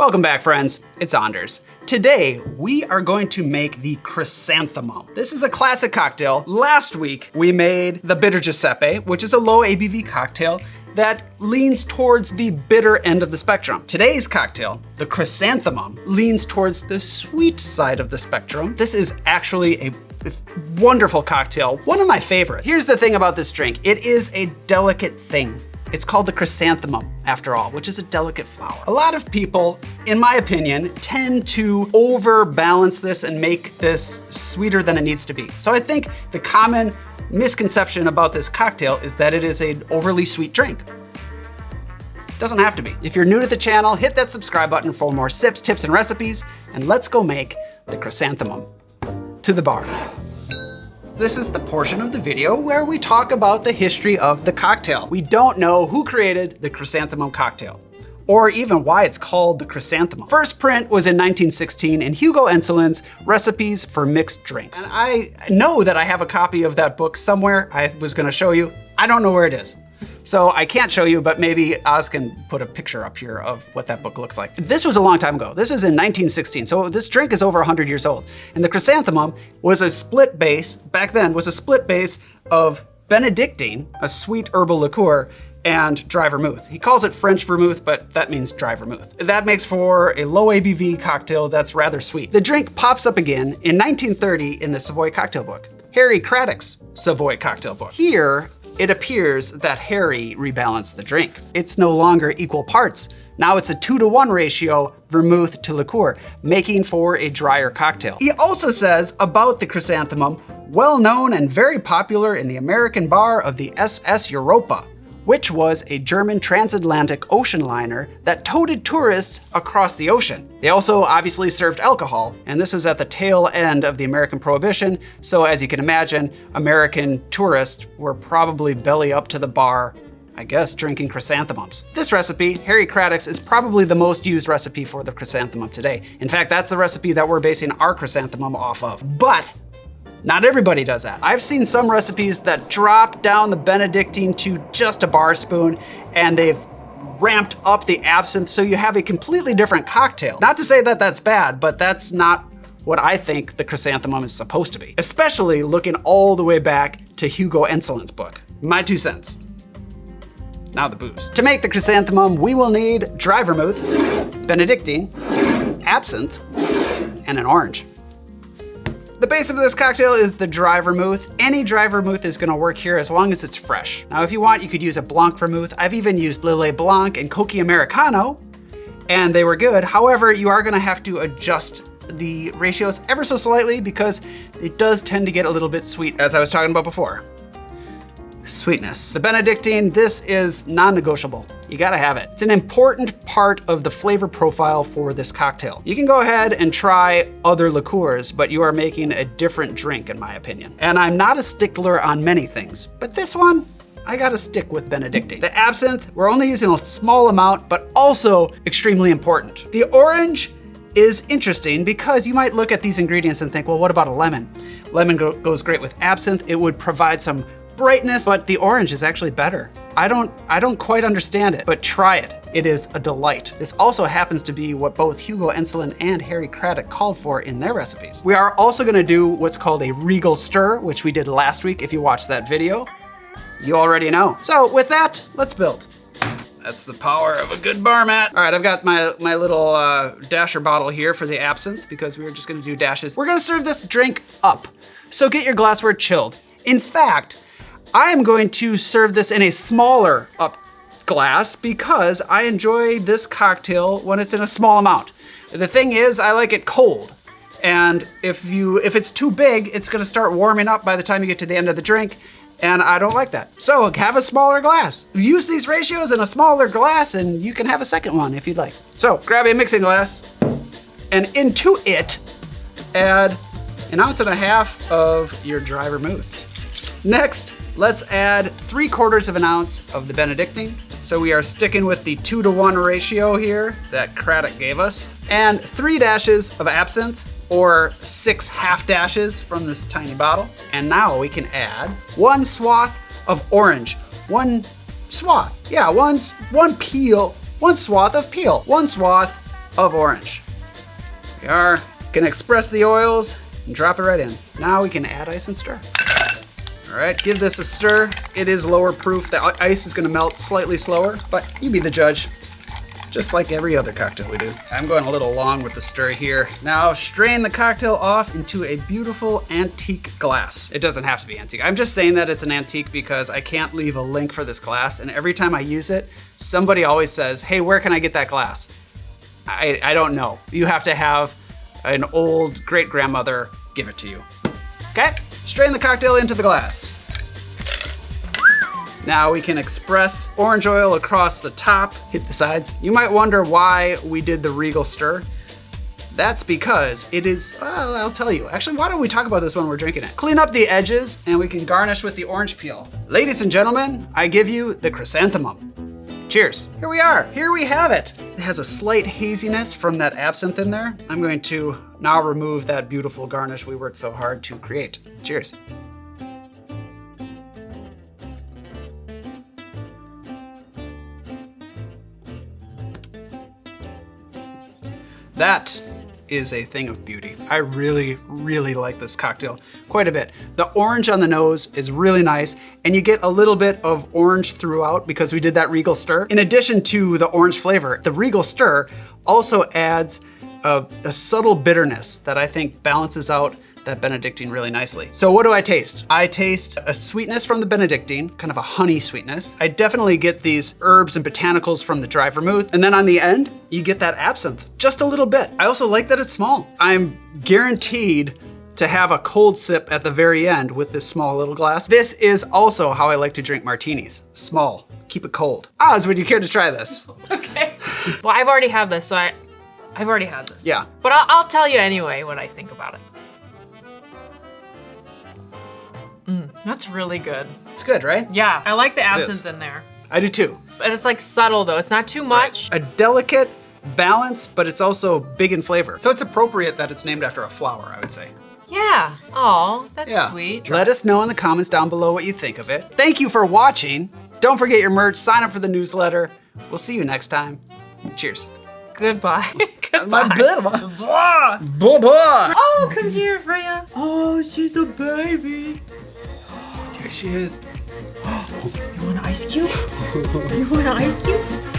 Welcome back, friends. It's Anders. Today, we are going to make the Chrysanthemum. This is a classic cocktail. Last week, we made the Bitter Giuseppe, which is a low ABV cocktail that leans towards the bitter end of the spectrum. Today's cocktail, the Chrysanthemum, leans towards the sweet side of the spectrum. This is actually a wonderful cocktail, one of my favorites. Here's the thing about this drink. It is a delicate thing. It's called the chrysanthemum, after all, which is a delicate flower. A lot of people, in my opinion, tend to overbalance this and make this sweeter than it needs to be. So I think the common misconception about this cocktail is that it is an overly sweet drink. Doesn't have to be. If you're new to the channel, hit that subscribe button for more sips, tips, and recipes, and let's go make the Chrysanthemum. To the bar. This is the portion of the video where we talk about the history of the cocktail. We don't know who created the Chrysanthemum cocktail, or even why it's called the Chrysanthemum. First print was in 1916 in Hugo Enselin's Recipes for Mixed Drinks. And I know that I have a copy of that book somewhere. I was gonna show you. I don't know where it is. So I can't show you, but maybe Oz can put a picture up here of what that book looks like. This was a long time ago. This was in 1916, so this drink is over 100 years old. And the Chrysanthemum was a split base, back then, was a split base of Benedictine, a sweet herbal liqueur, and dry vermouth. He calls it French vermouth, but that means dry vermouth. That makes for a low ABV cocktail that's rather sweet. The drink pops up again in 1930 in the Savoy Cocktail Book, Harry Craddock's Savoy Cocktail Book. Here, it appears that Harry rebalanced the drink. It's no longer equal parts. Now it's a 2-to-1 ratio vermouth to liqueur, making for a drier cocktail. He also says about the Chrysanthemum, well known and very popular in the American bar of the SS Europa, which was a German transatlantic ocean liner that toted tourists across the ocean. They also obviously served alcohol, and this was at the tail end of the American Prohibition, so as you can imagine, American tourists were probably belly up to the bar, I guess, drinking chrysanthemums. This recipe, Harry Craddock's, is probably the most used recipe for the chrysanthemum today. In fact, that's the recipe that we're basing our chrysanthemum off of. But not everybody does that. I've seen some recipes that drop down the Benedictine to just a bar spoon, and they've ramped up the absinthe so you have a completely different cocktail. Not to say that that's bad, but that's not what I think the Chrysanthemum is supposed to be, especially looking all the way back to Hugo Enselin's book. My 2 cents. Now the booze. To make the Chrysanthemum, we will need dry vermouth, Benedictine, absinthe, and an orange. The base of this cocktail is the dry vermouth. Any dry vermouth is gonna work here as long as it's fresh. Now, if you want, you could use a Blanc vermouth. I've even used Lillet Blanc and Coqui Americano, and they were good. However, you are gonna have to adjust the ratios ever so slightly because it does tend to get a little bit sweet, as I was talking about before. Sweetness. The Benedictine, this is non-negotiable. You gotta have it. It's an important part of the flavor profile for this cocktail. You can go ahead and try other liqueurs, but you are making a different drink, in my opinion. And I'm not a stickler on many things, but this one, I gotta stick with Benedictine. The absinthe, we're only using a small amount, but also extremely important. The orange is interesting because you might look at these ingredients and think, well, what about a lemon? Lemon goes great with absinthe. It would provide some brightness, but the orange is actually better. I don't quite understand it, but try it. It is a delight. This also happens to be what both Hugo Enselin and Harry Craddock called for in their recipes. We are also gonna do what's called a regal stir, which we did last week. If you watched that video, you already know. So with that, let's build. That's the power of a good bar mat. All right, I've got my little dasher bottle here for the absinthe because we were just gonna do dashes. We're gonna serve this drink up. So get your glassware chilled. In fact, I am going to serve this in a smaller up glass because I enjoy this cocktail when it's in a small amount. The thing is, I like it cold. And if it's too big, it's gonna start warming up by the time you get to the end of the drink, and I don't like that. So have a smaller glass. Use these ratios in a smaller glass and you can have a second one if you'd like. So grab a mixing glass and into it, add 1.5 ounces of your dry vermouth. Next, let's add 3/4 ounce of the Benedictine. So we are sticking with the 2-to-1 ratio here that Craddock gave us. And 3 dashes of absinthe, or 6 half dashes from this tiny bottle. And now we can add 1 swath of orange. One swath of peel. 1 swath of orange. We are gonna express the oils and drop it right in. Now we can add ice and stir. All right, give this a stir. It is lower proof. The ice is gonna melt slightly slower, but you be the judge. Just like every other cocktail we do. I'm going a little long with the stir here. Now strain the cocktail off into a beautiful antique glass. It doesn't have to be antique. I'm just saying that it's an antique because I can't leave a link for this glass, and every time I use it, somebody always says, hey, where can I get that glass? I don't know. You have to have an old great-grandmother give it to you. Okay, strain the cocktail into the glass. Now we can express orange oil across the top, hit the sides. You might wonder why we did the regal stir. That's because it is, well, I'll tell you. Actually, why don't we talk about this when we're drinking it? Clean up the edges and we can garnish with the orange peel. Ladies and gentlemen, I give you the chrysanthemum. Cheers. Here we are, here we have it. It has a slight haziness from that absinthe in there. I'm going to now remove that beautiful garnish we worked so hard to create. Cheers. That is a thing of beauty. I really, really like this cocktail quite a bit. The orange on the nose is really nice, and you get a little bit of orange throughout because we did that regal stir. In addition to the orange flavor, the regal stir also adds a subtle bitterness that I think balances out that Benedictine really nicely. So what do I taste? I taste a sweetness from the Benedictine, kind of a honey sweetness. I definitely get these herbs and botanicals from the dry vermouth. And then on the end, you get that absinthe, just a little bit. I also like that it's small. I'm guaranteed to have a cold sip at the very end with this small little glass. This is also how I like to drink martinis. Small, keep it cold. Oz, would you care to try this? Okay. Well, I've already had this, so I've already had this. Yeah. But I'll tell you anyway what I think about it. That's really good. It's good, right? Yeah, I like the absinthe in there. I do too. But it's like subtle though, it's not too much. Right. A delicate balance, but it's also big in flavor. So it's appropriate that it's named after a flower, I would say. Yeah, oh, that's sweet. Let us know in the comments down below what you think of it. Thank you for watching. Don't forget your merch, sign up for the newsletter. We'll see you next time. Cheers. Goodbye. Goodbye. Bye. Bye. Oh, come here, Freya. Oh, she's a baby. There she is. You want an ice cube? You want an ice cube?